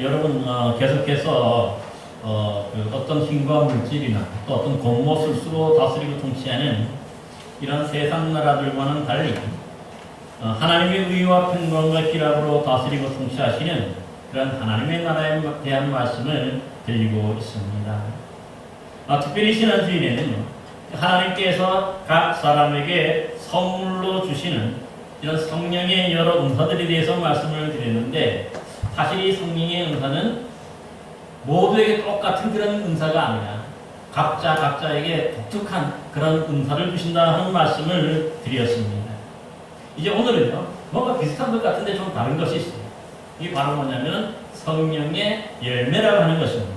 여러분 계속해서 어떤 힘과 물질이나 또 어떤 공모 술수로 다스리고 통치하는 이런 세상 나라들과는 달리 하나님의 의와 평강과 기락으로 다스리고 통치하시는 그런 하나님의 나라에 대한 말씀을 드리고 있습니다. 특별히 지난 주일에는 하나님께서 각 사람에게 선물로 주시는 이런 성령의 여러 은사들에 대해서 말씀을 드렸는데, 사실 이 성령의 은사는 모두에게 똑같은 그런 은사가 아니라 각자에게 독특한 그런 은사를 주신다 하는 말씀을 드렸습니다. 이제 오늘은요, 뭔가 비슷한 것 같은데 좀 다른 것이 있어요. 이게 바로 뭐냐면 성령의 열매라고 하는 것입니다.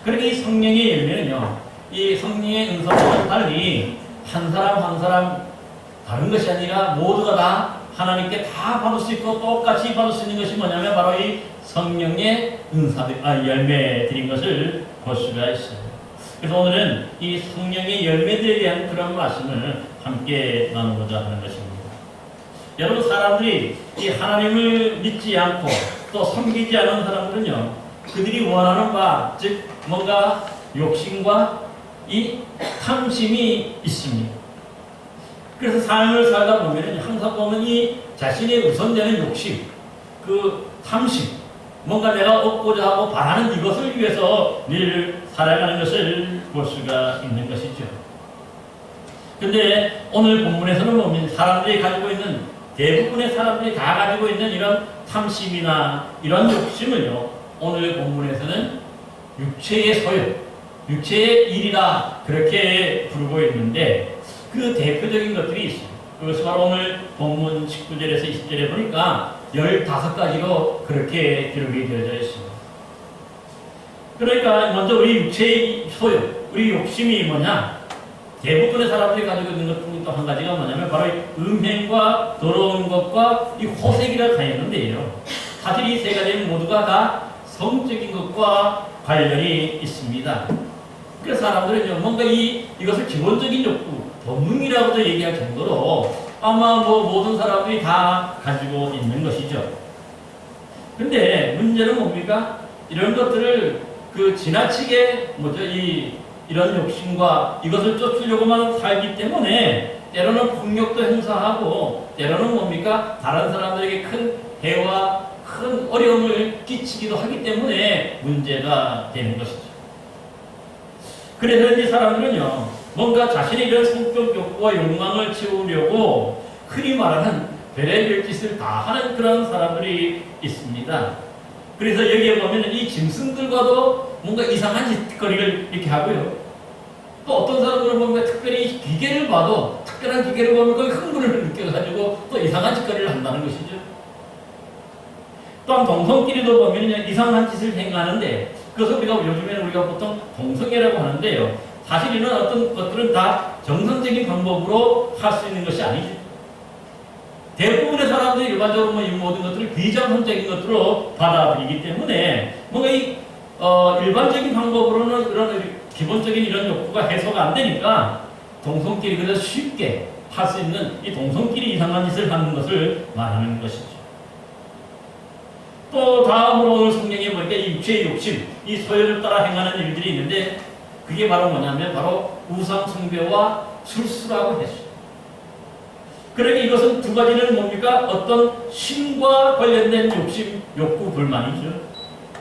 그러니까 이 성령의 열매는요, 이 성령의 은사와는 달리 한 사람 한 사람 다른 것이 아니라 모두가 다 하나님께 다 받을 수 있고 똑같이 받을 수 있는 것이 뭐냐면 바로 이 성령의 열매 드린 것을 볼 수가 있어요. 그래서 오늘은 이 성령의 열매들에 대한 그런 말씀을 함께 나누고자 하는 것입니다. 여러분, 사람들이 이 하나님을 믿지 않고 또 섬기지 않은 사람들은요, 그들이 원하는 바, 즉 뭔가 욕심과 이 탐심이 있습니다. 그래서 삶을 살다 보면 항상 보면 이 자신의 우선되는 욕심, 그 탐심, 뭔가 내가 얻고자 하고 바라는 이것을 위해서 늘 살아가는 것을 볼 수가 있는 것이죠. 근데 오늘 본문에서는 보면 사람들이 가지고 있는, 대부분의 사람들이 다 가지고 있는 이런 탐심이나 이런 욕심을요, 오늘 본문에서는 육체의 소욕, 육체의 일이라 그렇게 부르고 있는데, 그 대표적인 것들이 있어요. 그것이 바로 오늘 본문 19절에서 20절에 보니까 15가지로 그렇게 기록이 되어져 있습니다. 그러니까 먼저 우리 육체의 소욕, 우리 욕심이 뭐냐? 대부분의 사람들이 가지고 있는 것 중에 또 한 가지가 뭐냐면 바로 이 음행과 더러운 것과 이 호색이라 하였는데요. 사실 이 세 가지는 모두가 다 성적인 것과 관련이 있습니다. 그래서 사람들은요, 뭔가 이것을 기본적인 욕구, 본능이라고도 얘기할 정도로 아마 모든 사람들이 다 가지고 있는 것이죠. 근데 문제는 뭡니까? 이런 것들을 지나치게 이런 욕심과 이것을 쫓으려고만 살기 때문에 때로는 폭력도 행사하고 때로는 뭡니까? 다른 사람들에게 큰 해와 큰 어려움을 끼치기도 하기 때문에 문제가 되는 것이죠. 그래서 이 사람들은요, 뭔가 자신의 이런 성적 욕구와 욕망을 채우려고 흔히 말하는 별의별 짓을 다 하는 그런 사람들이 있습니다. 그래서 여기에 보면 이 짐승들과도 뭔가 이상한 짓거리를 이렇게 하고요. 또 어떤 사람들은 뭔가 특별히 기계를 봐도, 특별한 기계를 보면 거기 흥분을 느껴가지고 또 이상한 짓거리를 한다는 것이죠. 또한 동성끼리도 보면 이상한 짓을 행하는데, 그것을 요즘에는 우리가 보통 동성애라고 하는데요. 사실 이런 어떤 것들은 다 정상적인 방법으로 할 수 있는 것이 아니죠. 대부분의 사람들이 일반적으로 이 모든 것들을 비정상적인 것으로 받아들이기 때문에 뭔가 일반적인 방법으로는 그런 기본적인 이런 욕구가 해소가 안 되니까 동성끼리 그래서 쉽게 할 수 있는 이 동성끼리 이상한 짓을 하는 것을 말하는 것이죠. 또 다음으로 오늘 성경에 보니까 이 육체의 욕심, 이 소욕을 따라 행하는 일들이 있는데, 그게 바로 뭐냐면 바로 우상 숭배와 술수라고 했어요. 그러니 이것은 두 가지는 뭡니까? 어떤 신과 관련된 욕심, 욕구, 불만이죠.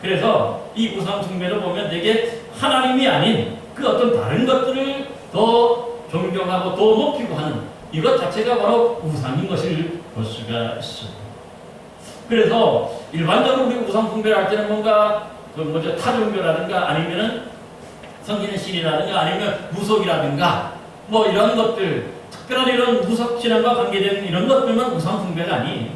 그래서 이 우상 숭배를 보면 되게 하나님이 아닌 그 어떤 다른 것들을 더 존경하고 더 높이고 하는 이것 자체가 바로 우상인 것을 볼 수가 있습니다. 그래서 일반적으로 우리 우상 숭배를 할 때는 뭔가 타종교라든가 아니면은 성기는 신이라든가 아니면 무속이라든가 이런 것들, 특별한 이런 무속 신앙과 관계된 이런 것들만 우상 숭배가 아니에요.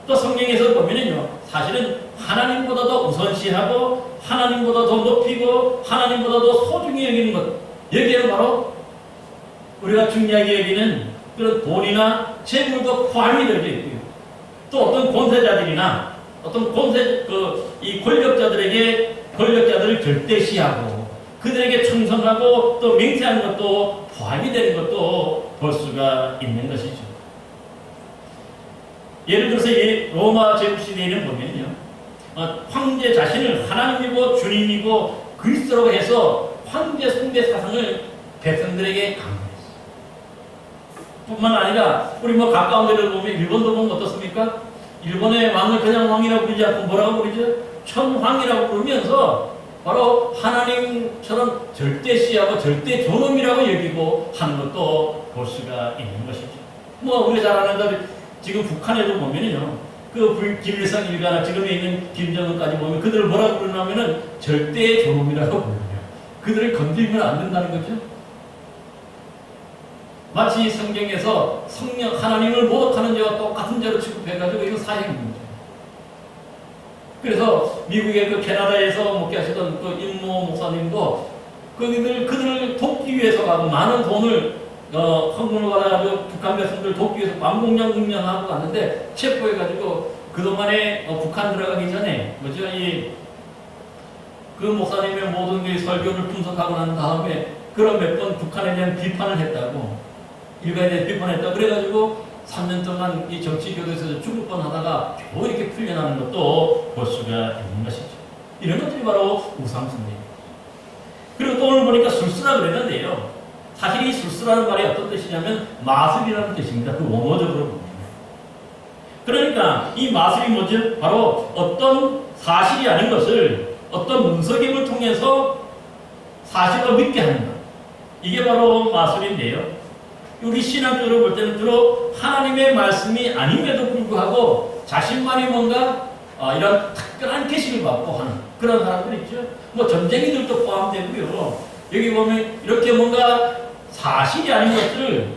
또 성경에서 보면은요, 사실은 하나님보다 더 우선시하고 하나님보다 더 높이고 하나님보다 더 소중히 여기는 것, 여기에는 바로 우리가 중요하게 여기는 그런 돈이나 재물도 포함이 되어 있고요. 또 어떤 권세자들이나 어떤 이 권력자들을 절대시하고 그들에게 충성하고 또 맹세하는 것도 포함이 되는 것도 볼 수가 있는 것이죠. 예를 들어서 로마 제국시대에는 보면요, 황제 자신을 하나님이고 주님이고 그리스도라고 해서 황제 숭배 사상을 백성들에게 강조했어요. 뿐만 아니라 우리 뭐 가까운 데를 보면 일본도 보면 어떻습니까? 일본의 왕을 그냥 왕이라고 부르지 않고 뭐라고 부르죠? 천황이라고 부르면서 바로 하나님처럼 절대시하고 절대 존엄이라고 여기고 하는 것도 볼 수가 있는 것이죠. 뭐 우리 잘 아는 대로 지금 북한에도 보면요, 그 김일성 일가나 지금에 있는 김정은까지 보면 그들을 뭐라고 부르냐면은 절대 존엄이라고 부르요. 그들을 건드리면 안 된다는 거죠. 마치 성경에서 성령 하나님을 모독하는 죄와 똑같은 죄로 취급해가지고 이거 사형입니다. 그래서 미국의 그 캐나다에서 목회하시던 그 임모 목사님도 그들을 돕기 위해서 가고 많은 돈을 헌금을 받아가지고 북한 백성들 돕기 위해서 광공장 운영하고 갔는데 체포해가지고 그동안에 북한 들어가기 전에 뭐죠? 그 목사님의 모든 그 설교를 분석하고 난 다음에 그런 몇 번 북한에 대한 비판을 했다고, 일가에 대해 비판했다고 그래가지고 3년 동안 이 정치교도소에서 죽을 뻔하다가 겨우 이렇게 풀려나는 것도 볼 수가 있는 것이죠. 이런 것들이 바로 우상숭배입니다. 그리고 또 오늘 보니까 술수라 그랬는데요. 사실 이 술수라는 말이 어떤 뜻이냐면 마술이라는 뜻입니다. 그 원어적으로 보면. 그러니까 이 마술이 뭐죠? 바로 어떤 사실이 아닌 것을 어떤 문서기를 통해서 사실로 믿게 하는 것. 이게 바로 마술인데요. 우리 신앙적으로 볼 때는 주로 하나님의 말씀이 아님에도 불구하고 자신만이 뭔가 이런 특별한 계시를 받고 하는 그런 사람들 있죠. 뭐 전쟁이들도 포함되고요. 여기 보면 이렇게 뭔가 사실이 아닌 것들을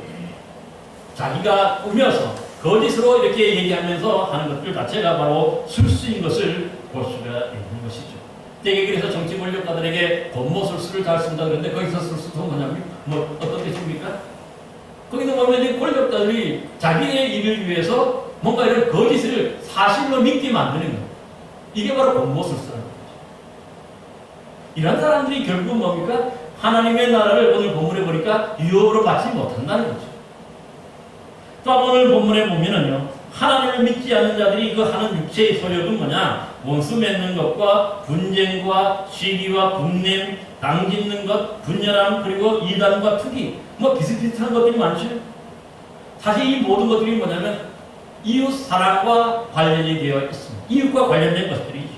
자기가 꾸며서 거짓으로 이렇게 얘기하면서 하는 것들 자체가 바로 술수인 것을 볼 수가 있는 것이죠. 되게 그래서 정치 권력가들에게 권모술수를 잘 쓴다 그러는데 거기서 술수도 뭐냐면 뭐 어떤 뜻입니까? 거기서 보면 이제 권력자들이 자기의 일을 위해서 뭔가 이런 거짓을 사실로 믿게 만드는 것. 이게 바로 권모술수라는 거죠. 이런 사람들이 결국 뭡니까? 하나님의 나라를 오늘 본문에 보니까 유업으로 받지 못한다는 거죠. 또 오늘 본문에 보면은요, 하나님을 믿지 않는 자들이 그 하는 육체의 소욕은 뭐냐? 원수 맺는 것과 분쟁과 시기와 분냄, 당짓는 것, 분열함, 그리고 이단과 투기, 뭐 비슷비슷한 것들이 많죠. 사실 이 모든 것들이 뭐냐면 이웃 사랑과 관련이 되어 있습니다. 이웃과 관련된 것들이죠.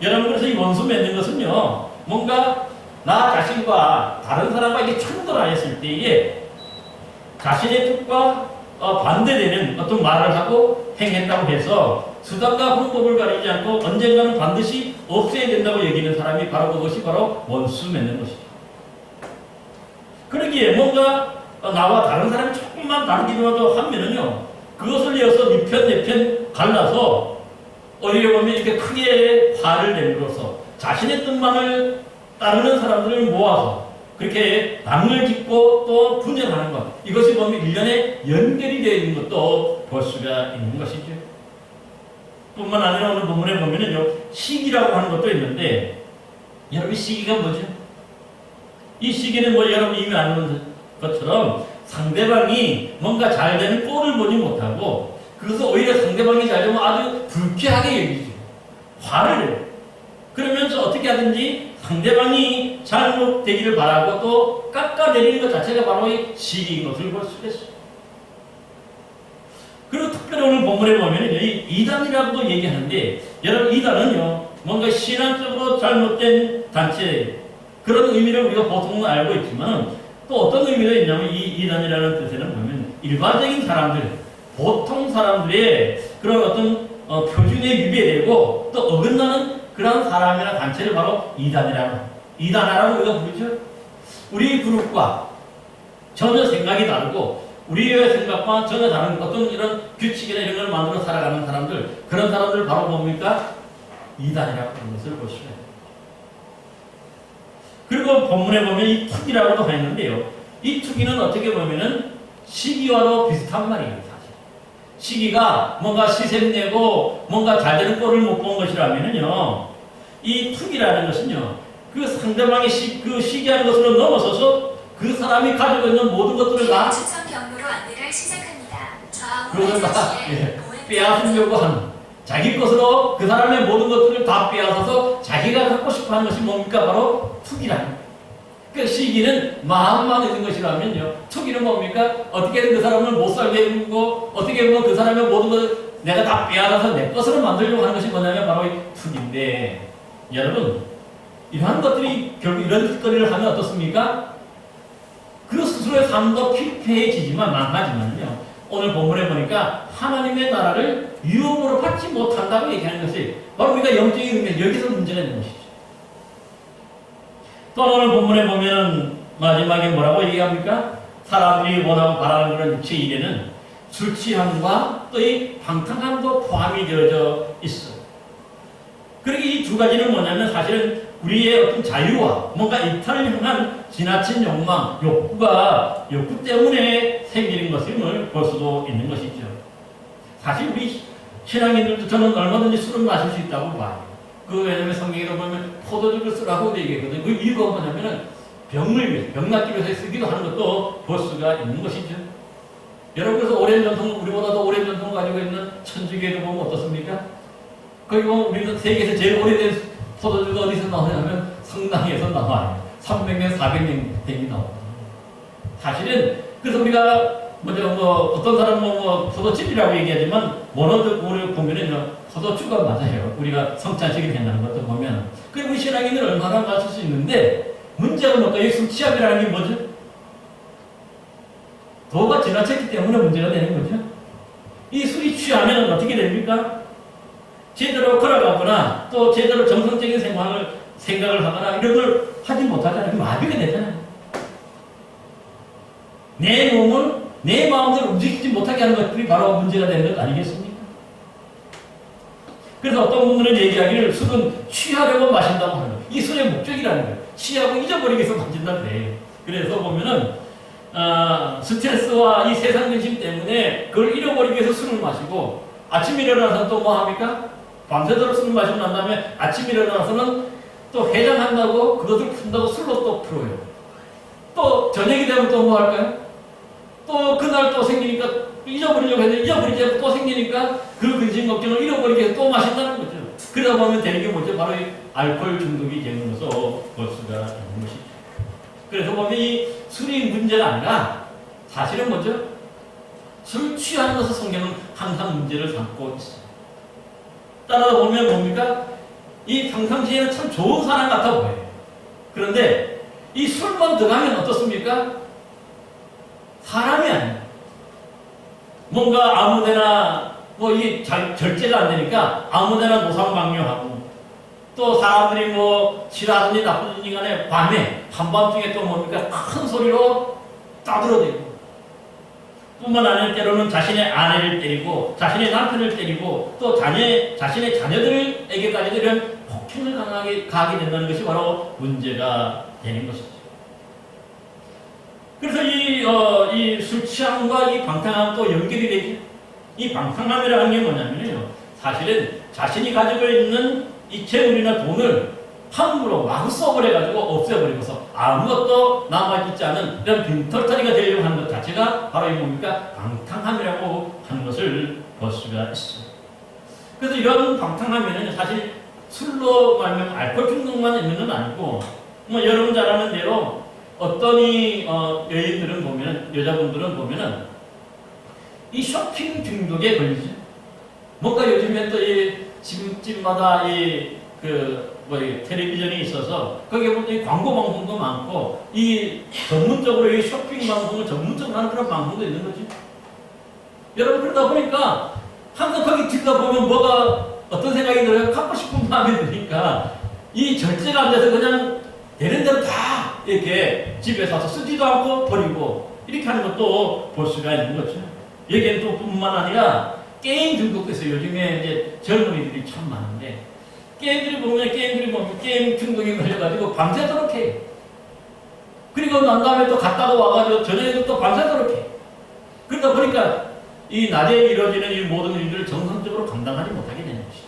여러분, 그래서 이 원수 맺는 것은요, 뭔가 나 자신과 다른 사람과 이게 충돌하였을 때에 자신의 뜻과 반대되는 어떤 말을 하고 행했다고 해서 수단과 방법을 가리지 않고 언젠가는 반드시 없애야 된다고 여기는 사람이 바로 그것이 바로 원수 맺는 것이죠. 그러기에 뭔가 나와 다른 사람이 조금만 다르기라도 하면은요, 그것을 이어서 네 편, 내 편 갈라서 어디에 보면 이렇게 크게 화를 내므로써 자신의 뜻만을 따르는 사람들을 모아서 그렇게 당을 짓고 또 분열하는 것. 이것이 보면 일련의 연결이 되어 있는 것도 볼 수가 있는 것이죠. 뿐만 아니라 오늘 본문에 보면은요, 시기라고 하는 것도 있는데, 여러분 시기가 뭐죠? 이 시기는 뭐 여러분 이미 아는 것처럼 상대방이 뭔가 잘 되는 꼴을 보지 못하고 그것을 오히려 상대방이 잘 되면 아주 불쾌하게 여기죠. 화를 내요. 그러면서 어떻게 하든지 상대방이 잘못되기를 바라고 또 깎아내리는 것 자체가 바로 이 시기인 것을 볼 수가 있어요. 그리고 특별히 오늘 본문에 보면 이 이단이라고도 얘기하는데, 여러분 이단은요, 뭔가 신앙적으로 잘못된 단체, 그런 의미를 우리가 보통은 알고 있지만 또 어떤 의미가 있냐면 이 이단이라는 뜻에는 보면 일반적인 사람들, 보통 사람들의 그런 어떤 표준에 위배되고 또 어긋나는 그런 사람이나 단체를 바로 이단이라고 우리가 부르죠. 우리 그룹과 전혀 생각이 다르고 우리의 생각과 전혀 다른 어떤 이런 규칙이나 이런 걸 만들어 살아가는 사람들, 그런 사람들을 바로 뭡니까? 이단이라고 하는 것을 볼 수가 있습니다. 그리고 본문에 보면 이 투기라고도 하였는데요. 이 투기는 어떻게 보면은 시기와도 비슷한 말이에요, 사실. 시기가 뭔가 시샘내고 뭔가 잘 되는 꼴을 못 본 것이라면은요, 이 투기라는 것은요, 그 상대방의 시기하는 것으로 넘어서서 그 사람이 가지고 있는 모든 것들을 다 추천 경로로 안내를 시작합니다. 그것을 다 빼앗으려고 하는, 자기 것으로 그 사람의 모든 다 빼앗아서 자기가 갖고 싶어하는 것이 뭡니까? 바로 투기라는 거예요. 그 시기는 마음만 있는 것이라면요. 투기는 뭡니까? 어떻게든 그 사람을 못 살게 해주고 어떻게 보면 그 사람의 모든 걸 내가 다 빼앗아서 내 것으로 만들려고 하는 것이 뭐냐면 바로 이 투기인데, 여러분 이러한 것들이 결국 이런 짓거리를 하면 어떻습니까? 그 스스로의 삶도 피폐해지지만 망하지만요. 오늘 본문에 보니까 하나님의 나라를 유업으로 받지 못한다고 얘기하는 것이 바로 우리가 영적인 의미에서 여기서 문제가 있는 것이죠. 또 오늘 본문에 보면 마지막에 뭐라고 얘기합니까? 사람들이 원하고 바라는 그런 육체의 일에는 술 취함과 또 이 방탕함도 포함이 되어져 있어요. 그러니까 이 두 가지는 뭐냐면 사실은 우리의 어떤 자유와 뭔가 이탈을 향한 지나친 욕망, 욕구 때문에 생기는 것임을 볼 수도 있는 것이죠. 사실 우리 신앙인들도 저는 얼마든지 술을 마실 수 있다고 봐요. 왜냐면 성경에도 보면 포도주를 쓰라고 얘기했거든요. 그 이유가 뭐냐면은 병을 위해, 병 낫기 위해서 쓰기도 하는 것도 볼 수가 있는 것이죠. 여러분, 그래서 오랜 전통, 우리보다도 오랜 전통을 가지고 있는 천주교에도 보면 어떻습니까? 거기 보면 우리는 세계에서 제일 오래된 포도주가 어디서 나오냐면 성당에서 나와요. 300년, 400년 된게 나와요. 사실은, 그래서 우리가 먼저 어떤 사람은 포도즙이라고 얘기하지만, 원어도 우리 보면은 포도주가 맞아요. 우리가 성찬식을 한다는 것도 보면. 그리고 우리 신앙인들 얼마나 맞출 수 있는데, 문제가 뭘까? 여기 술 취합이라는 게 뭐죠? 도가 지나쳤기 때문에 문제가 되는 거죠. 이 술이 취하면 어떻게 됩니까? 제대로 걸어가거나 또 제대로 정성적인 생각을 하거나 이런 걸 하지 못하잖아요. 마비가 되잖아요. 내 몸을 내 마음대로 움직이지 못하게 하는 것들이 바로 문제가 되는 것 아니겠습니까? 그래서 어떤 분들은 얘기하기를 술은 취하려고 마신다고 하는 거예요. 이 술의 목적이라는 거예요. 취하고 잊어버리기 위해서 마신다는 거예요. 그래서 보면은 스트레스와 이 세상 근심 때문에 그걸 잃어버리기 위해서 술을 마시고 아침에 일어나서 또 뭐 합니까? 밤새도록 술을 마시고 난 다음에 아침에 일어나서는 또 해장한다고 그것을 푼다고 술로 또 풀어요. 또 저녁이 되면 또 뭐 할까요? 또 그날 또 생기니까 잊어버리려고 했는데 잊어버리지 않고 또 생기니까 그 근심 걱정을 잃어버리기 위해서 또 마신다는 거죠. 그러다 보면 되는 게 뭐죠? 바로 이 알코올 중독이 되는 것으로 볼 수가 있는 것이죠. 그래서 보면 이 술이 문제가 아니라 사실은 뭐죠? 술 취하는 것을 성경은 항상 문제를 삼고 있어요. 따라다 보면 뭡니까? 이 평상시에는 참 좋은 사람 같아 보여요. 그런데 이 술만 들어가면 어떻습니까? 사람이 아니에요. 뭔가 아무데나 이게 절제가 안 되니까 아무데나 노상방뇨하고 또 사람들이 싫어하든지 나쁘든지 간에 밤에 한밤중에 또 뭡니까? 큰 소리로 따들어대고 뿐만 아니라 때로는 자신의 아내를 때리고 자신의 남편을 때리고 또 자신의 자녀들에게까지도 이런 폭행을 강하게 가하게 된다는 것이 바로 문제가 되는 것이죠. 그래서 이 술 취함과 이 방탕함 또 연결이 되죠. 이 방탕함이라는 게 뭐냐면요. 사실은 자신이 가지고 있는 이 재물이나 돈을 함부로 막 써버려가지고 없애버리고서 아무것도 남아있지 않은 이런 빈털터리가 되려고 하는 것 자체가 바로 이 뭡니까? 방탕함이라고 하는 것을 볼 수가 있어요. 그래서 이런 방탕함에는 사실 술로 말하면 알코올 중독만 있는 건 아니고 여러분 잘 아는 대로 어떤 여인들은 보면 여자분들은 보면은 이 쇼핑 중독에 걸리죠. 뭔가 요즘에 또 이 집집마다 텔레비전이 있어서 거기에 보면 광고 방송도 많고 이 전문적으로 이 쇼핑 방송을 전문적으로 하는 그런 방송도 있는 거지. 여러분 그러다 보니까 항상 거기 듣다 보면 어떤 생각이 들어요? 갖고 싶은 마음이 드니까 이 절제가 안 돼서 그냥 되는 대로 다 이렇게 집에 사서 쓰지도 않고 버리고 이렇게 하는 것도 볼 수가 있는 거죠. 여기에는 또 뿐만 아니라 게임 중독도 있어요. 요즘에 이제 젊은이들이 참 많은데 게임들이 보면 게임 중독이 걸려가지고 밤새도록 해요. 그리고 난 다음에 또 갔다가 와가지고 저녁에도 또 밤새도록 해요. 그러다 보니까 이 낮에 이루어지는 이 모든 일들을 정상적으로 감당하지 못하게 되는 것이죠.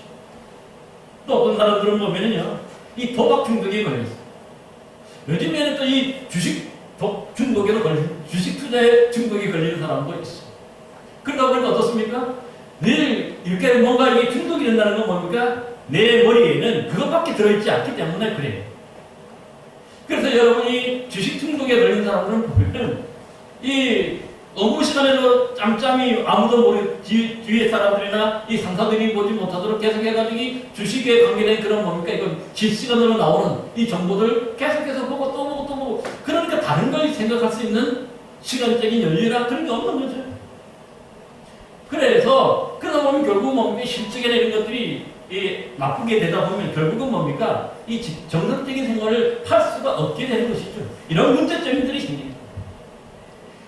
또 어떤 사람들은 보면은요, 이 도박 중독에 걸려있어요. 요즘에는 또 이 주식 중독에도 주식 투자에 중독이 걸리는 사람도 있어요. 그러다 보니까 어떻습니까? 늘 이렇게 뭔가 이게 중독이 된다는 건 뭡니까? 내 머리에는 그 하나밖에 들어있지 않기 때문에 그래요. 그래서 여러분이 주식 중독에 걸린 사람들은 보면 이 업무 시간에도 짬짬이 아무도 모르게 뒤에 사람들이나 이 상사들이 보지 못하도록 계속 해가지고 이 주식에 관계된 그런 뭡니까 이건 실시간으로 나오는 이 정보들 계속해서 보고 또 보고 또 보고 그러니까 다른 걸 생각할 수 있는 시간적인 여유나 그런 게 없는 거죠. 그래서 그러다 보면 결국 뭡니까 실적에 내린 것들이 나쁘게 되다 보면 결국은 뭡니까 이 정상적인 생활을 할 수가 없게 되는 것이죠. 이런 문제점들이 생깁니다.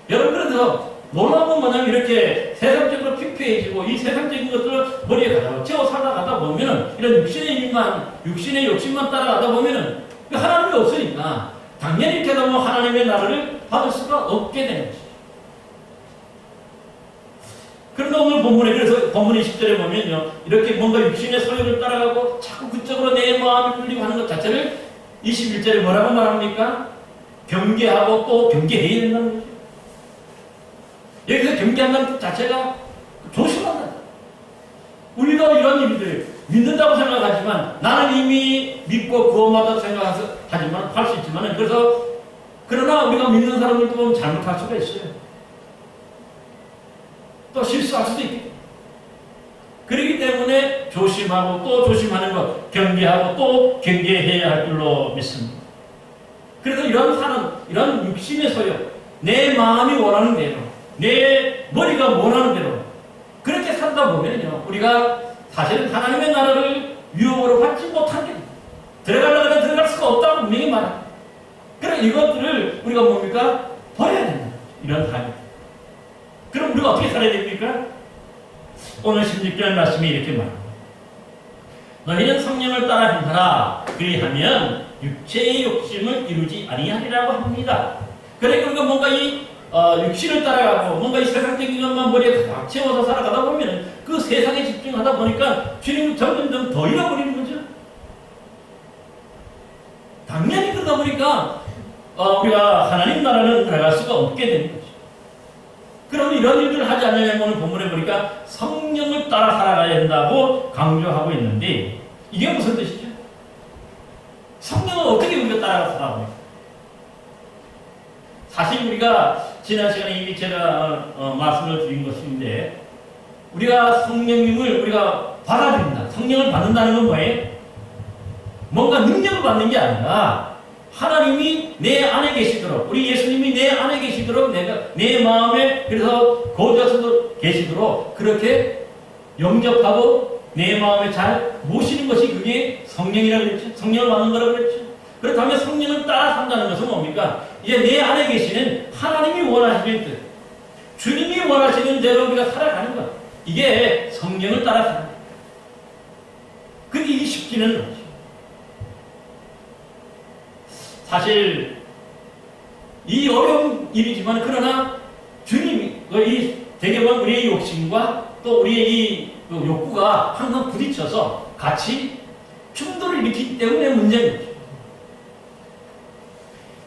여러분 그래서 놀라운 건 뭐냐면 이렇게 세상적으로 피폐해지고 이 세상적인 것들을 머리에 가지고 채워 살아가다 보면은 이런 육신의 욕심만 따라가다 보면은 하나님이 없으니까 당연히 이렇게 하다 보면 하나님의 나라를 받을 수가 없게 되는 것이죠. 그런데 오늘 본문에 그래서 본문 20절에 보면요 이렇게 뭔가 육신의 소욕을 따라가고 자꾸 그쪽으로 내 마음을 끌리고 하는 것 자체를 21절에 뭐라고 말합니까? 경계하고 또 경계해야 된다는 거죠. 여기서 경계한다는 것 자체가 조심한다. 우리가 이런 일들 믿는다고 생각하지만 나는 이미 믿고 구원받았다고 생각하지만 할 수 있지만 그러나 우리가 믿는 사람들도 보면 잘못할 수가 있어요. 또 실수할 수도 있겠죠. 그렇기 때문에 조심하고 또 조심하는 것, 경계하고 또 경계해야 할 줄로 믿습니다. 그래서 이런 육신의 소욕, 내 마음이 원하는 대로, 내 머리가 원하는 대로 그렇게 살다 보면요, 우리가 사실은 하나님의 나라를 유혹으로 받지 못하게 들어가려고 하면 들어갈 수가 없다고 분명히 말합니다. 그래서 이것들을 우리가 뭡니까? 버려야 된다. 이런 삶이. 그럼 우리가 어떻게 살아야 됩니까? 오늘 16절 말씀이 이렇게 말합니다. 너희는 성령을 따라 행하라. 그리하면 육체의 욕심을 이루지 아니하리라고 합니다. 그러니까 뭔가 이 육신을 따라가고 뭔가 이 세상적인 것만 머리에 꽉 채워서 살아가다 보면 그 세상에 집중하다 보니까 주님 점점 더 잃어버리는 거죠. 당연히 그러다 보니까 우리가 하나님 나라는 들어갈 수가 없게 되는 거죠. 그럼 이런 일들을 하지 않으려면 오늘 본문에 보니까 성령을 따라 살아가야 된다고 강조하고 있는데 이게 무슨 뜻이죠? 성령을 어떻게 우리가 따라가서 살아갑니까? 사실 우리가 지난 시간에 이미 제가 말씀을 드린 것인데 우리가 성령님을 우리가 받아들인다. 성령을 받는다는 건 뭐예요? 뭔가 능력을 받는 게 아니라 하나님이 내 안에 계시도록 우리 예수님이 내 안에 계시도록 내가 내 마음에 그래서 거주하셔서 계시도록 그렇게 영접하고 내 마음에 잘 모시는 것이 그게 성령이라고 그랬죠. 성령을 받는 거라고 그랬죠. 그렇다면 성령을 따라 산다는 것은 뭡니까? 이제 내 안에 계시는 하나님이 원하시는 뜻, 주님이 원하시는 대로 우리가 살아가는 것. 이게 성령을 따라 사는 것. 그게 쉽지는 않죠. 사실 이 어려운 일이지만 그러나 주님이 이 대개만 우리의 욕심과 또 우리의 이 욕구가 항상 부딪혀서 같이 충돌을 일으키기 때문에 문제인 거죠.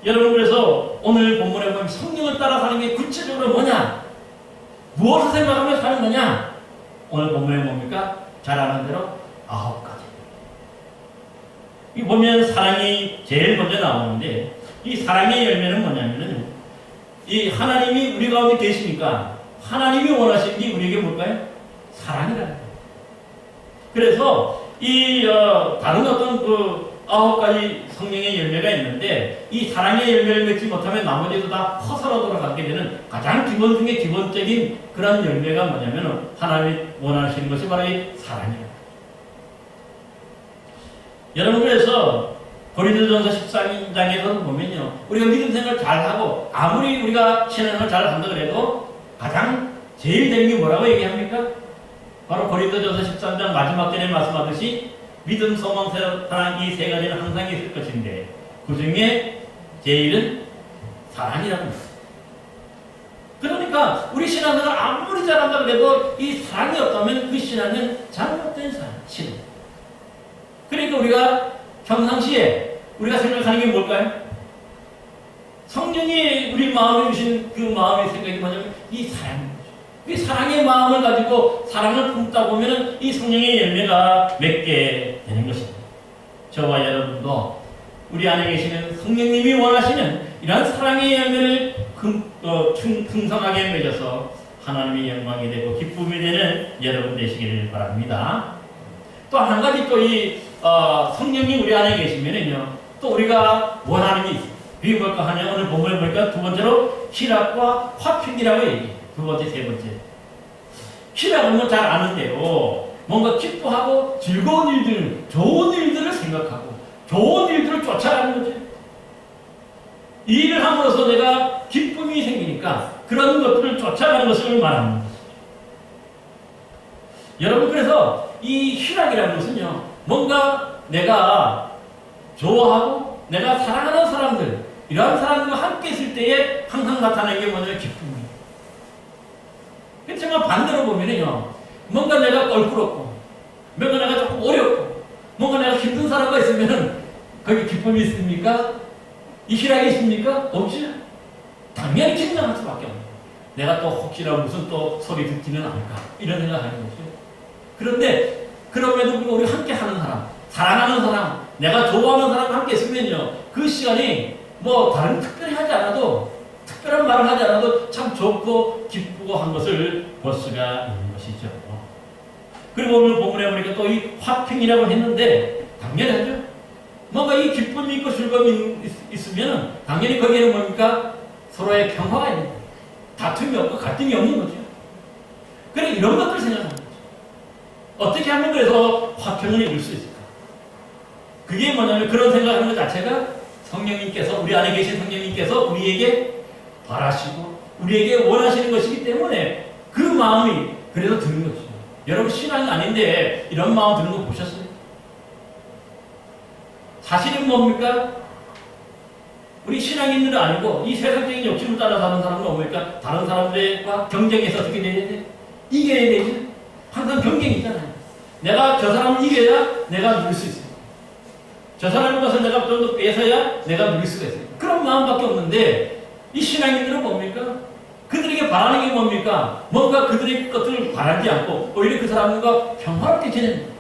여러분 그래서 오늘 본문에 보면 성령을 따라 사는 게 구체적으로 뭐냐? 무엇을 생각하며 사는 거냐? 오늘 본문에 뭡니까? 잘 아는 대로 9가지. 이 보면 사랑이 제일 먼저 나오는데 이 사랑의 열매는 뭐냐면은 이 하나님이 우리 가운데 계시니까 하나님이 원하시는 게 우리에게 뭘까요? 사랑이라는 거예요. 그래서 이 다른 어떤 그 9가지 성령의 열매가 있는데 이 사랑의 열매를 맺지 못하면 나머지도 다 허사로 돌아가게 되는 가장 기본 중에 기본적인 그런 열매가 뭐냐면 하나님이 원하시는 것이 바로 이 사랑이에요. 여러분 그래서 고린도전서 13장에서 보면요 우리가 믿음 생활을 잘하고 아무리 우리가 신앙을 잘 한다 그래도 가장 제일 되는 게 뭐라고 얘기합니까? 바로 고린도전서 13장 마지막 절에 말씀하듯이 믿음, 소망, 사랑 이 세 가지는 항상 있을 것인데 그 중에 제일은 사랑이라고 합니다. 그러니까 우리 신앙생활 아무리 잘한다 그래도 이 사랑이 없다면 그 신앙은 잘못된 신앙. 그러니까 우리가 평상시에 우리가 생각하는 게 뭘까요? 성령이 우리 마음에 주신 그 마음의 생각이 뭐냐면 이 사랑입니다. 이 사랑의 마음을 가지고 사랑을 품다 보면 이 성령의 열매가 맺게 되는 것입니다. 저와 여러분도 우리 안에 계시는 성령님이 원하시는 이러한 사랑의 열매를 풍성하게 맺어서 하나님의 영광이 되고 기쁨이 되는 여러분 되시기를 바랍니다. 또 한 가지 또 이 성령이 우리 안에 계시면은요, 또 우리가 원하는 게 있어요. 그게 뭘까 하냐, 오늘 본문을 보니까 두 번째로 희락과 화평이라고 얘기해요. 두 번째, 세 번째. 희락은 잘 아는 대로 뭔가 기뻐하고 즐거운 일들, 좋은 일들을 생각하고 좋은 일들을 쫓아가는 거지. 이 일을 함으로써 내가 기쁨이 생기니까 그런 것들을 쫓아가는 것을 말하는 거죠. 여러분, 그래서 이 희락이라는 것은요, 뭔가 내가 좋아하고 내가 사랑하는 사람들, 이러한 사람들과 함께 있을 때에 항상 나타나는 게 뭐냐면 기쁨이에요. 그렇지만 반대로 보면은요, 뭔가 내가 껄끄럽고 뭔가 내가 조금 어렵고 뭔가 내가 힘든 사람과 있으면은 거기 기쁨이 있습니까? 이 희락이 있습니까? 없지. 당연히 긴장할 수밖에 없는 거예요. 내가 또 혹시나 무슨 또 소리 듣지는 않을까 이런 생각하는 거죠. 그런데 그럼에도 불구하고 우리 함께 하는 사람, 사랑하는 사람, 내가 좋아하는 사람과 함께 있으면요, 그 시간이 뭐 다른 특별히 하지 않아도, 특별한 말을 하지 않아도 참 좋고 기쁘고 한 것을 볼 수가 있는 것이죠. 그리고 오늘 본문에 보니까 또 이 화평이라고 했는데 당연하죠. 뭔가 이 기쁨이 있고 즐거움이 있으면 당연히 거기에는 뭡니까? 서로의 평화가 있는 거예요. 다툼이 없고 갈등이 없는 거죠. 그래, 이런 것들 생각하는 거죠. 어떻게 하면 그래서 화평을 이룰 수 있을까? 그게 뭐냐면 그런 생각하는 것 자체가 성령님께서, 우리 안에 계신 성령님께서 우리에게 바라시고 우리에게 원하시는 것이기 때문에 그 마음이 그래서 드는 거죠. 여러분, 신앙이 아닌데 이런 마음 드는 거 보셨어요? 사실은 뭡니까? 우리 신앙인들은 아니고 이 세상적인 욕심을 따라 사는 사람은 뭡니까? 다른 사람들과 경쟁해서 어떻게 돼야 돼? 이겨야 되지. 항상 경쟁이 있잖아요. 내가 저 사람을 이겨야 내가 누릴 수 있어요. 저 사람의 것을 내가 좀 더 뺏어야 내가 누릴 수가 있어요. 그런 마음밖에 없는데 이 신앙인들은 뭡니까? 그들에게 바라는 게 뭡니까? 뭔가 그들의 것들을 바라지 않고 오히려 그 사람과 평화롭게 지내는 거예요.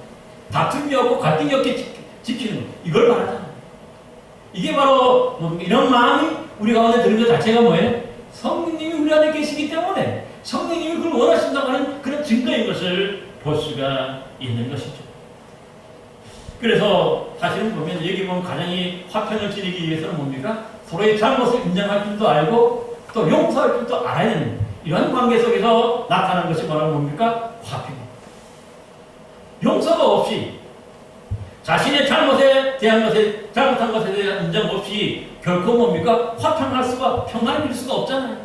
다툼이 없고 갈등이 없게 지키는 거예요. 이걸 바라잖아요. 이게 바로 이런 마음이 우리 가운데 드는 것 자체가 뭐예요? 성령님이 우리 안에 계시기 때문에 성령님이 그걸 원하신다고 하는 그런 증거인 것을 볼 수가 있는 것이죠. 그래서 사실은 보면 여기 보면 가장 이 화평을 지니기 위해서는 뭡니까? 서로의 잘못을 인정할 줄도 알고 또 용서할 줄도 알아야 되는 이런 관계 속에서 나타난 것이 바로 뭡니까? 화평입니다. 용서가 없이 자신의 잘못에 대한 것에, 잘못한 것에 대한 인정 없이 결코 뭡니까? 화평할 수가, 평안을 이룰 수가 없잖아요.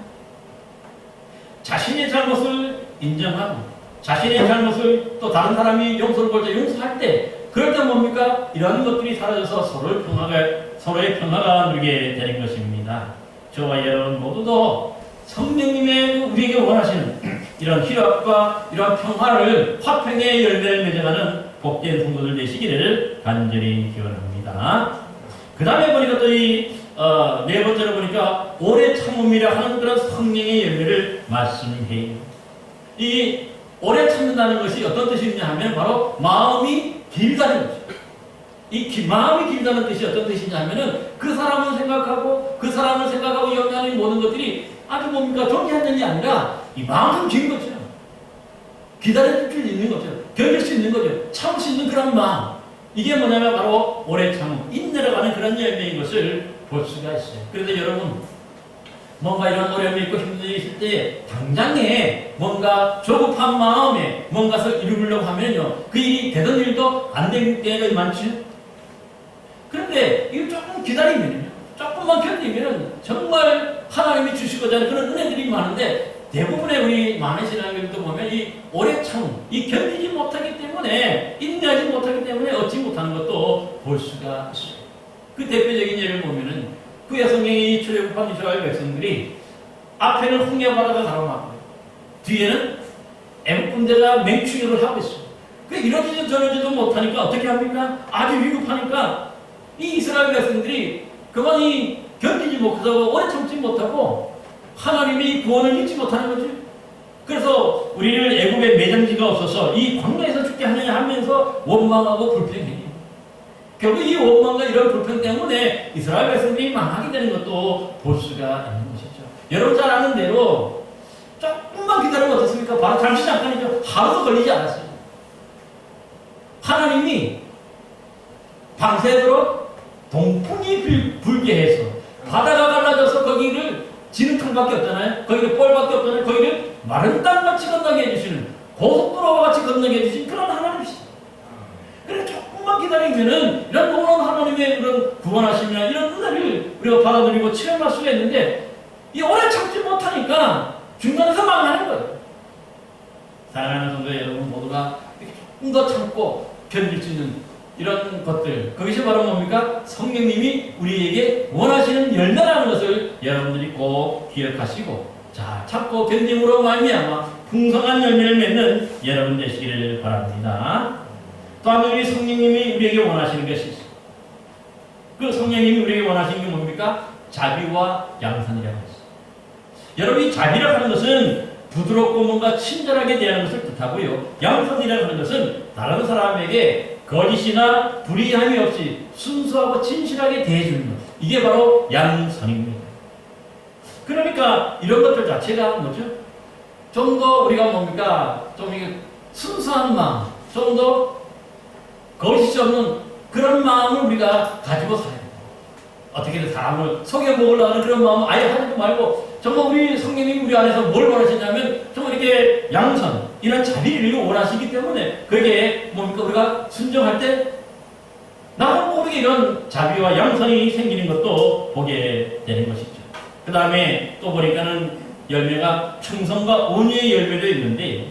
자신의 잘못을 인정하고 자신의 잘못을 또 다른 사람이 용서를 볼 때 용서할 때, 그럴 때 뭡니까? 이런 것들이 사라져서 서로의 평화가 누리게 되는 것입니다. 저와 여러분 모두도 성령님의 우리에게 원하시는 이런 희락과 이런 평화를, 화평의 열매를 맺어가는 복된 성도들 되시기를 간절히 기원합니다. 그 다음에 보니까 또 네 번째로 보니까 오래 참음이라 하는 그런 성령의 열매를 말씀해요. 이 오래 참는다는 것이 어떤 뜻이냐 하면 바로 마음이 길다는 거죠. 이 마음이 길다는 뜻이 어떤 뜻이냐 하면은 그 사람을 생각하고 영향하는 모든 것들이 아주 뭡니까? 존재하는 게 아니라 이 마음은 긴 거죠. 기다릴 수 있는 거죠. 견딜 수 있는 거죠. 참을 수 있는 그런 마음. 이게 뭐냐면 바로 오래 참음, 인내로 가는 그런 열매인 것을 볼 수가 있어요. 그래서 여러분, 뭔가 이런 어려움이 있고 힘든 일이 있을 때 당장에 뭔가 조급한 마음에 뭔가를 이루려고 하면요, 그 일이 되던 일도 안 되는 때가 많죠. 그런데 이거 조금 기다리면요, 조금만 견디면 정말 하나님이 주시고자 하는 그런 은혜들이 많은데, 대부분의 우리 많은 신앙인들도 보면 이 오래 참음, 이 견디지 못하기 때문에, 인내하지 못하기 때문에 얻지 못하는 것도 볼 수가 있어요. 그 대표적인 예를 보면은 구약 성경의 출애굽한 이스라엘 백성들이 앞에는 홍해바다가 가로막고 뒤에는 애국 군대가 맹추격을 하고 있어요. 그 이러지도 저러지도 못하니까 어떻게 합니까? 아주 위급하니까 이 이스라엘 백성들이 그만이 견디지 못하고 오래 참지 못하고 하나님이 구원을 잊지 못하는 거죠. 그래서 우리를 애국의 매장지가 없어서 이 광야에서 죽게 하느냐 하면서 원망하고 불평해요. 결국 이 원망과 이런 불평 때문에 이스라엘 백성들이 망하게 되는 것도 볼 수가 있는 것이죠. 여러분 잘 아는 대로 조금만 기다리면 어떻습니까? 바로 잠시 잠깐이죠. 하루도 걸리지 않았어요. 하나님이 밤새도록 동풍이 불게 해서 바다가 갈라져서 거기를 진흙탕밖에 없잖아요. 거기를 뻘밖에 없잖아요. 거기를 마른 땅같이 건너게 해주시는, 고속도로와 같이 건너게 해주신 그런 하나님이시죠. 그래서 조금만 기다리면은 이런 놀라운 하나님의 그런 구원하심이나 이런 은혜를 우리가 받아들이고 체험할 수가 있는데, 이 오래 참지 못하니까 중간에서 망하는 거예요. 사랑하는 성도 여러분 모두가 조금 더 참고 견딜 수 있는 이런 것들, 그것이 바로 뭡니까? 성령님이 우리에게 원하시는 열매라는 것을 여러분들이 꼭 기억하시고, 자, 참고 견딤으로 말미암아 풍성한 열매를 맺는 여러분 되시기를 바랍니다. 또한 우리 성령님이 우리에게 원하시는 것이 있습니다. 그 성령님이 우리에게 원하시는 게 뭡니까? 자비와 양선이라고 했습니다. 여러분, 이 자비라고 하는 것은 부드럽고 뭔가 친절하게 대하는 것을 뜻하고요. 양선이라고 하는 것은 다른 사람에게 거짓이나 불의함이 없이 순수하고 진실하게 대해주는 것. 이게 바로 양선입니다. 그러니까 이런 것들 자체가 뭐죠? 좀 더 우리가 뭡니까? 좀 이게 순수한 마음, 좀 더 거짓이 없는 그런 마음을 우리가 가지고 살아야 돼요. 어떻게든 사람을 속여먹으려고 하는 그런 마음을 아예 하지도 말고, 정말 우리 성령님이 우리 안에서 뭘 원하시냐면 정말 이렇게 양선, 이런 자비를 원하시기 때문에 그게 뭡니까? 우리가 순종할 때 나도 모르게 이런 자비와 양선이 생기는 것도 보게 되는 것이죠. 그 다음에 또 보니까는 열매가 충성과 온유의 열매도 있는데,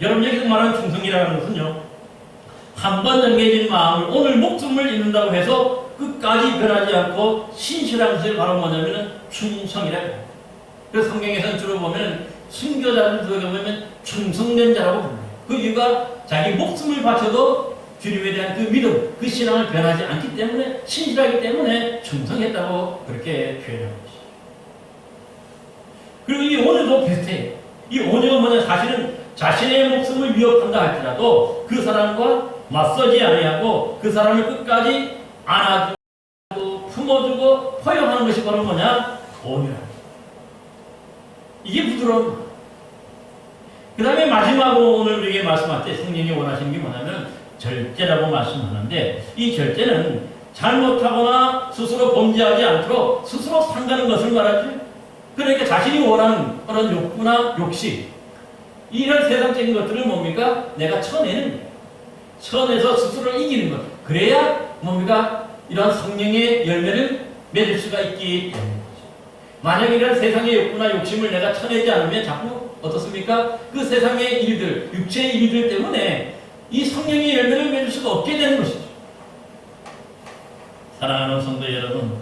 여러분 여기서 말하는 충성이라는 것은요, 한 번 정해진 마음을 오늘 목숨을 잃는다고 해서 끝까지 변하지 않고 신실한 것을 바로 뭐냐면 충성이라고 해요. 그래서 성경에서는 주로 보면 순교자들 들어가 보면 충성된 자라고 불러요. 그 이유가 자기 목숨을 바쳐도 주님에 대한 그 믿음, 그 신앙을 변하지 않기 때문에, 신실하기 때문에 충성했다고 그렇게 표현하고 있어요. 그리고 이 온유도 비슷해요. 이 온유가 뭐냐, 사실은 자신의 목숨을 위협한다 할지라도 그 사람과 맞서지 아니하고 그 사람을 끝까지 안아주고 품어주고 허용하는 것이 바로 뭐냐? 온유라. 이게 부드러운. 그 다음에 마지막으로 오늘 우리에게 말씀할 때 성령이 원하시는 게 뭐냐면 절제라고 말씀하는데, 이 절제는 잘못하거나 스스로 범죄하지 않도록 스스로 상가는 것을 말하죠. 그러니까 자신이 원하는 그런 욕구나 욕심, 이런 세상적인 것들을 뭡니까? 내가 쳐내는 거예요. 쳐내서 스스로를 이기는 것. 그래야 뭡니까? 이런 성령의 열매를 맺을 수가 있기 때문에 거죠. 만약 이런 세상의 욕구나 욕심을 내가 쳐내지 않으면 자꾸 어떻습니까? 그 세상의 일들, 육체의 일들 때문에 이 성령의 열매를 맺을 수가 없게 되는 것이죠. 사랑하는 성도 여러분,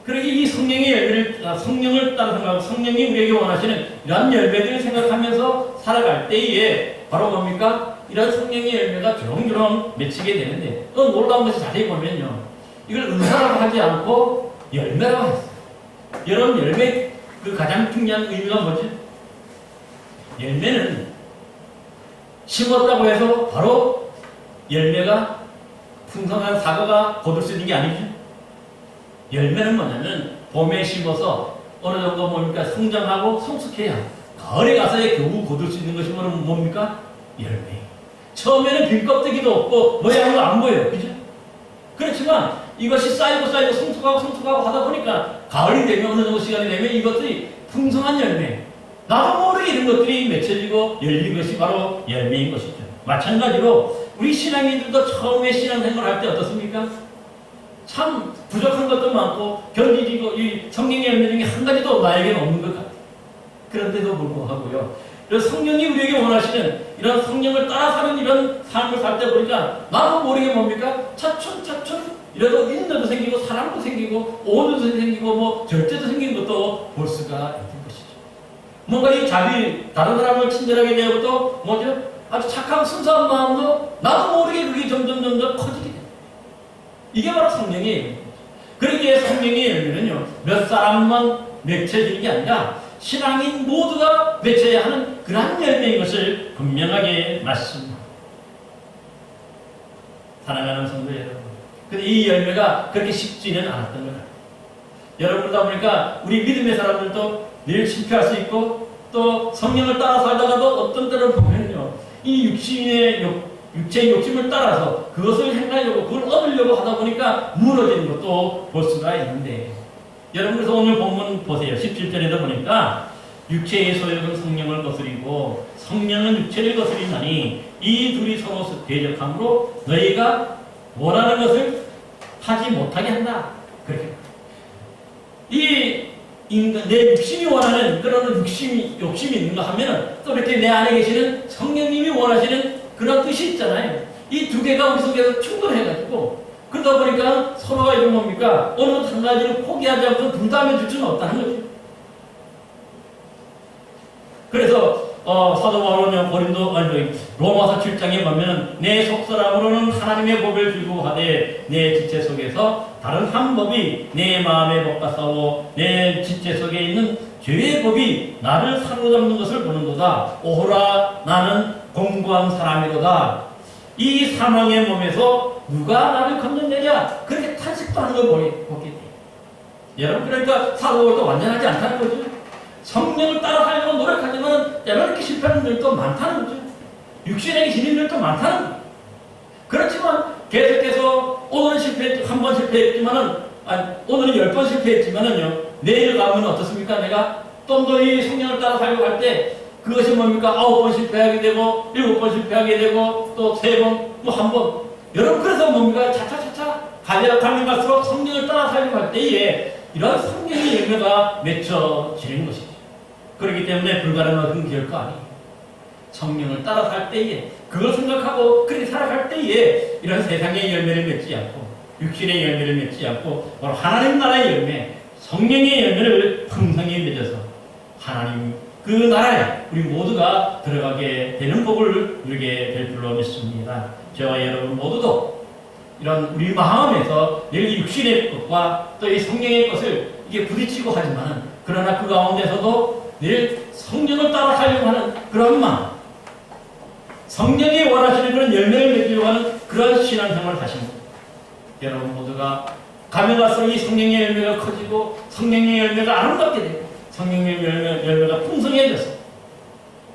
그러기 이 성령의 열매를, 성령을 따라 생각하고 성령이 우리에게 원하시는 이러한 열매들을 생각하면서 살아갈 때에 바로 뭡니까? 이런 성령의 열매가 주렁주렁 맺히게 되는데, 또 놀라운 것이 자세히 보면요, 이걸 은사라고 하지 않고 열매라고 했어요. 여러분, 열매 그 가장 중요한 의미가 뭐지? 열매는 심었다고 해서 바로 열매가 풍성한 사과가 거둘 수 있는 게 아니죠. 열매는 뭐냐면 봄에 심어서 어느 정도 뭡니까? 성장하고 성숙해야 가을에 가서야 겨우 거둘 수 있는 것이 뭡니까? 열매. 처음에는 빈 껍데기도 없고 모양도 안 보여요. 그죠? 그렇지만 이것이 쌓이고 성숙하고 하다 보니까 가을이 되면, 어느 정도 시간이 되면 이것들이 풍성한 열매, 나도 모르게 이런 것들이 맺혀지고 열린 것이 바로 열매인 것이죠. 마찬가지로 우리 신앙인들도 처음에 신앙생활 할 때 어떻습니까? 참 부족한 것도 많고 견디지고 이 성령의 열매 중에 한 가지도 나에게는 없는 것 같아요. 그런데도 불구하고요, 그래서 성령이 우리에게 원하시는 이런 성령을 따라 사는 이런 삶을 살 때 보니까 나도 모르게 뭡니까? 차츰차츰 이래도 인내도 생기고 사랑도 생기고 온유도 생기고 뭐 절제도 생기는 것도 볼 수가 있는 것이죠. 뭔가 이 자비, 다른 사람을 친절하게 대하고 또 뭐죠? 아주 착하고 순수한 마음도 나도 모르게 그게 점점 커지게 됩니다. 이게 바로 성령의 열매입니다. 그러기에 성령의 열매는요, 몇 사람만 맺혀지는 게 아니라 신앙인 모두가 맺혀야 하는 그러한 열매인 것을 분명하게 말씀합니다. 사랑하는 성도 여러분. 근데 이 열매가 그렇게 쉽지는 않았던 거예요. 여러분, 그러다 보니까 우리 믿음의 사람들도 늘 실패할 수 있고, 또 성령을 따라 살다가도 어떤 때는 보면요, 이 육체의 욕심을 따라서 그것을 행하려고, 그걸 얻으려고 하다 보니까 무너지는 것도 볼 수가 있는데, 여러분, 그래서 오늘 본문 보세요. 17절에도 보니까 육체의 소욕은 성령을 거스리고 성령은 육체를 거스리나니 이 둘이 서로 대적함으로 너희가 원하는 것을 하지 못하게 한다. 그렇게. 내 육신이 원하는 그런 욕심이 있는가 하면은 또 이렇게 내 안에 계시는 성령님이 원하시는 그런 뜻이 있잖아요. 이 두 개가 우리 속에서 충돌해가지고 그러다 보니까 서로가 이런 뭡니까? 어느 한 가지를 포기하지 않고 둘 다 하면 줄 수는 없다는 거죠. 그래서 사도 바울은 로마서 7장에 보면 내 속사람으로는 하나님의 법을 즐거워하되 내 지체 속에서 다른 한 법이 내 마음의 법과 싸워 내 지체 속에 있는 죄의 법이 나를 사로잡는 것을 보는도다. 오호라 나는 공고한 사람이로다. 이 사망의 몸에서 누가 나를 건져내랴. 그렇게 탄식도 하는 걸 보게 돼요. 여러분, 그러니까 사도 바울도 완전하지 않다는 거죠. 성령을 따라 살려고 노력하지만 때로 이렇게 실패하는 일도 많다는 거죠. 육신의 기질인 일도 많다는 거죠. 그렇지만 계속해서 오늘은 한 번 실패했지만은, 오늘은 10번 실패했지만은요, 내일 가면 어떻습니까? 내가 좀 더 이 성령을 따라 살려고 할 때 그것이 뭡니까? 9번 실패하게 되고 7번 실패하게 되고 또 3번, 뭐 1번. 여러분, 그래서 뭡니까? 차차차차 가면 갈수록 성령을 따라 살려고 할 때에 이런 성령의 열매가 맺혀지는 것이죠. 그렇기 때문에 불가능한 건 결코 아니에요. 성령을 따라 살 때에, 그걸 생각하고 그렇게 살아갈 때에 이런 세상의 열매를 맺지 않고 육신의 열매를 맺지 않고 바로 하나님 나라의 열매, 성령의 열매를 풍성히 맺어서 하나님 그 나라에 우리 모두가 들어가게 되는 복을 누리게 될 줄로 믿습니다. 저와 여러분 모두도 이런 우리 마음에서 늘 육신의 것과 또 이 성령의 것을 이게 부딪히고 하지만은, 그러나 그 가운데서도 늘 성령을 따라 살려고 하는 그런 마음, 성령이 원하시는 그런 열매를 맺으려고 하는 그런 신앙생활을 하시는 것. 여러분 모두가 가면 갈수록 이 성령의 열매가 커지고 성령의 열매가 아름답게 되고 성령의 열매가 풍성해져서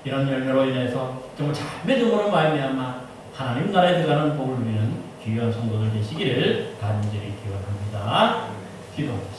이런 열매로 인해서 정말 잘 맺음으로 말미암아 하나님 나라에 들어가는 복을 누리는 귀한 성도들 되시기를 간절히 기원합니다. 기도합니다.